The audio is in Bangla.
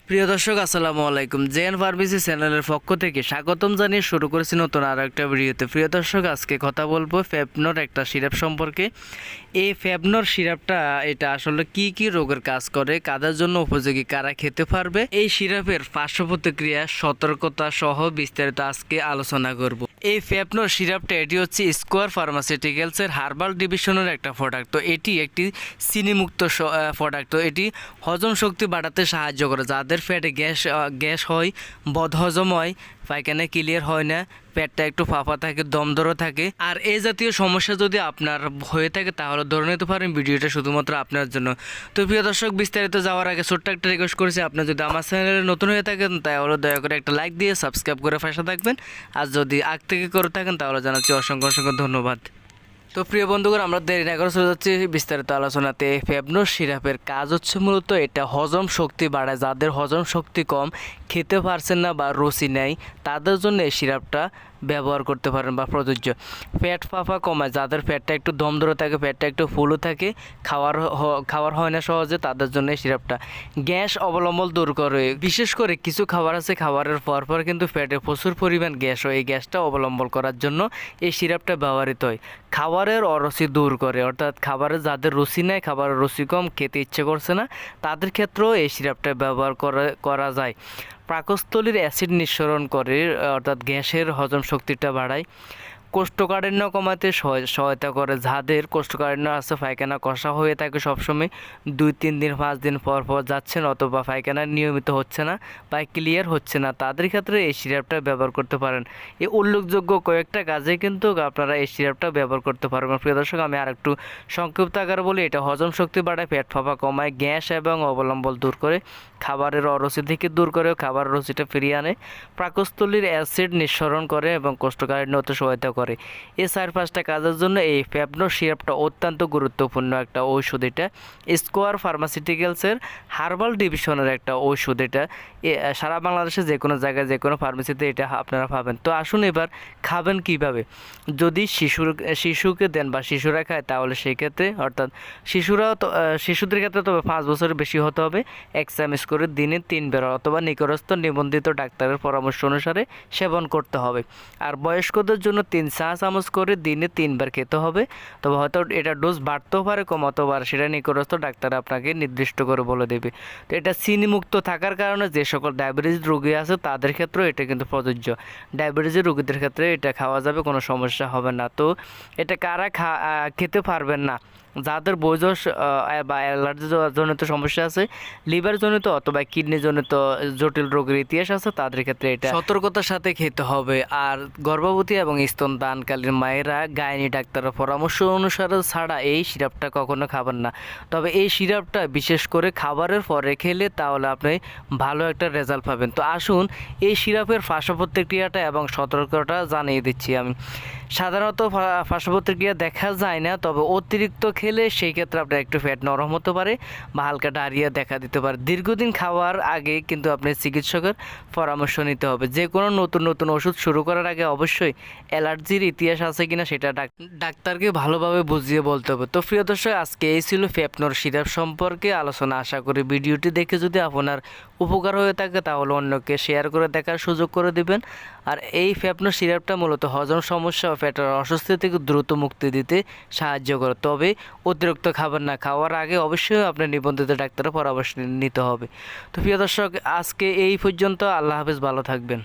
প্রিয় দর্শক আসসালামু আলাইকুম, জেএন ফার্মেসি চ্যানেলের পক্ষ থেকে স্বাগতম জানিয়ে শুরু করেছি নতুন আরও একটা ভিডিওতে। প্রিয় দর্শক, আজকে কথা বলবো ফ্যাবনর একটা সিরাপ সম্পর্কে। এই ফ্যাবনর সিরাপটা এটা আসলে কি কি রোগের কাজ করে, কাদের জন্য উপযোগী, কারা খেতে পারবে, এই সিরাপের পার্শ্ব প্রতিক্রিয়া, সতর্কতা সহ বিস্তারিত আজকে আলোচনা করব। এই ফ্যাবনর সিরাপটা এটি হচ্ছে স্কোয়ার ফার্মাসিউটিক্যালসের হার্বাল ডিভিশনের একটা প্রোডাক্ট। তো এটি একটি চিনিমুক্ত প্রোডাক্ট। তো এটি হজম শক্তি বাড়াতে সাহায্য করে। যাদের পেটে গ্যাস হয়, বদহজম হয়, পায়খানা ক্লিয়ার হয় না, পেটটা একটু ফাঁপা থাকে, দমদরও থাকে, আর এই জাতীয় সমস্যা যদি আপনার হয়ে থাকে তাহলে ধরে নিতে পারেন ভিডিওটা শুধুমাত্র আপনার জন্য। তো প্রিয় দর্শক, বিস্তারিত যাওয়ার আগে ছোট্ট একটা রিকোয়েস্ট করেছি, আপনি যদি আমার চ্যানেলে নতুন হয়ে থাকেন তাহলে দয়া করে একটা লাইক দিয়ে সাবস্ক্রাইব করে পাশে থাকবেন, আর যদি আগ থেকে করে থাকেন তাহলে জানাচ্ছি অসংখ্য অসংখ্য ধন্যবাদ। তো প্রিয় বন্ধুগণ, আমরা দেরি না করে চলে যাচ্ছি বিস্তারিত আলোচনাতে। ফ্যাবনর সিরাপের কাজ হচ্ছে মূলত এটা হজম শক্তি বাড়ায়। যাদের হজম শক্তি কম, খেতে পারছেন না বা রুচি নেই, তাদের জন্য এই সিরাপটা ব্যবহার করতে পারেন বা প্রযোজ্য। পেট ফাঁপা কমায়, যাদের পেটটা একটু দম ধরে থাকে, পেটটা একটু ফুলও থাকে, খাওয়ার হয় না সহজে, তাদের জন্য এই সিরাপটা। গ্যাস অবলম্বন দূর করে। বিশেষ করে কিছু খাবার আছে, খাবারের পর কিন্তু পেটে প্রচুর পরিমাণ গ্যাস হয়, এই গ্যাসটা অবলম্বন করার জন্য এই সিরাপটা ব্যবহৃত হয়। খাবারের অরুচি দূর করে, অর্থাৎ খাবারে যাদের রুচি নেই, খাবারের রুচি কম, খেতে ইচ্ছে করছে না, তাদের ক্ষেত্রেও এই সিরাপটা ব্যবহার করা যায়। পাকস্থলীর অ্যাসিড নিঃসরণ করে, অর্থাৎ গ্যাসের হজম শক্তিটা বাড়ায়। কোষ্ঠকাঠিন্য কমাতে সহায়তা করে। যাদের কোষ্ঠকাঠিন্য আছে, পায়খানা কষা হয়ে থাকে সবসময়, 2-3 দিন 5 দিন পর যাচ্ছেন, অথবা পায়খানা নিয়মিত হচ্ছে না বা ক্লিয়ার হচ্ছে না, তাদের ক্ষেত্রে এই সিরাপটা ব্যবহার করতে পারেন। এই উল্লেখযোগ্য কয়েকটা কাজে কিন্তু আপনারা এই সিরাপটা ব্যবহার করতে পারবেন। প্রিয় দর্শক, আমি আর একটু সংক্ষিপ্ত আকারে বলি। এটা হজম শক্তি বাড়ায়, পেট ফাঁপা কমায়, গ্যাস এবং অবলম্বন দূর করে, খাবারের অরুচি থেকে দূর করে, খাবারের রুচিটা ফিরিয়ে আনে, পাকস্থলীর অ্যাসিড নিঃসরণ করে এবং কোষ্ঠকাঠিন্য হতে সহায়তা করে। এই 4-5টা কাজের জন্য এই ফ্যাবনর সিরাপটা অত্যন্ত গুরুত্বপূর্ণ একটা ঔষধ। এটা স্কোয়ার ফার্মাসিউটিক্যালসের হার্বাল ডিভিশনের একটা ঔষধ। এটা সারা বাংলাদেশে যে কোনো জায়গায়, যে কোনো ফার্মেসিতে এটা আপনারা পাবেন। তো আসুন এবার খাবেন কিভাবে। যদি শিশুকে দেন বা শিশুরা খায়, তাহলে সেই ক্ষেত্রে, অর্থাৎ শিশুদের ক্ষেত্রে তবে 5 বছরের বেশি হতে হবে, 1 চামচ করে দিনে 3 বার অথবা নিকটস্থ নিবন্ধিত ডাক্তারের পরামর্শ অনুসারে সেবন করতে হবে। আর বয়স্কদের জন্য 3 চা চামচ করে দিনে 3 বার খেতে হবে। তবে হয়তো এটা ডোজ বাড়তেও পারে, কমাতেও পারে, সেটা নিকটস্থ ডাক্তার আপনাকে নির্দিষ্ট করে বলে দেবে। তো এটা চিনিমুক্ত থাকার কারণে যে সকল ডায়াবেটিস রোগী আছে তাদের ক্ষেত্রেও এটা কিন্তু প্রযোজ্য। ডায়াবেটিসের রোগীদের ক্ষেত্রে এটা খাওয়া যাবে, কোনো সমস্যা হবে না। তো এটা কারা খেতে পারবেন না, যাদের বয়স বা অ্যালার্জি জনিত সমস্যা আছে, লিভার জনিত অথবা কিডনি জনিত জটিল রোগের ইতিহাস আছে, তাদের ক্ষেত্রে এটা সতর্কতার সাথে খেতে হবে। আর গর্ভবতী এবং স্তনদানকালীন মায়েরা গাইনি ডাক্তারের পরামর্শ অনুসারে ছাড়া এই সিরাপটা কখনো খাবেন না। তবে এই সিরাপটা বিশেষ করে খাবারের পরে খেলে তাহলে আপনি ভালো একটা রেজাল্ট পাবেন। তো আসুন এই সিরাপের পার্শ্ব প্রতিক্রিয়াটা এবং সতর্কতা জানিয়ে দিচ্ছি আমি। সাধারণত পার্শ্ব প্রতিক্রিয়া দেখা যায় না, তবে অতিরিক্ত খেলে সেই ক্ষেত্রে আপনার একটু পেট নরম হতে পারে বা হালকা ডায়রিয়া দেখা দিতে পারে। দীর্ঘদিন খাওয়ার আগে কিন্তু আপনি চিকিৎসকের পরামর্শ নিতে হবে। যে কোনো নতুন ওষুধ শুরু করার আগে অবশ্যই অ্যালার্জির ইতিহাস আছে কিনা সেটা ডাক্তারকে ভালোভাবে বুঝিয়ে বলতে হবে। তো প্রিয় দর্শক, আজকে এই ছিল ফ্যাবনর সিরাপ সম্পর্কে আলোচনা। আশা করি ভিডিওটি দেখে যদি আপনার উপকার হয়ে থাকে তাহলে অন্যকে শেয়ার করে দেখার সুযোগ করে দিবেন। আর এই ফ্যাবনর সিরাপটা মূলত হজম সমস্যা ও পেটের অস্বস্তি থেকে দ্রুত মুক্তি দিতে সাহায্য করে। তবে অতিরিক্ত খাবার না, খাওয়ার আগে অবশ্যই আপনার নিবন্ধিত ডাক্তারের পরামর্শ নিতে হবে। তো প্রিয় দর্শক, আজকে এই পর্যন্ত। আল্লাহ হাফেজ, ভালো থাকবেন।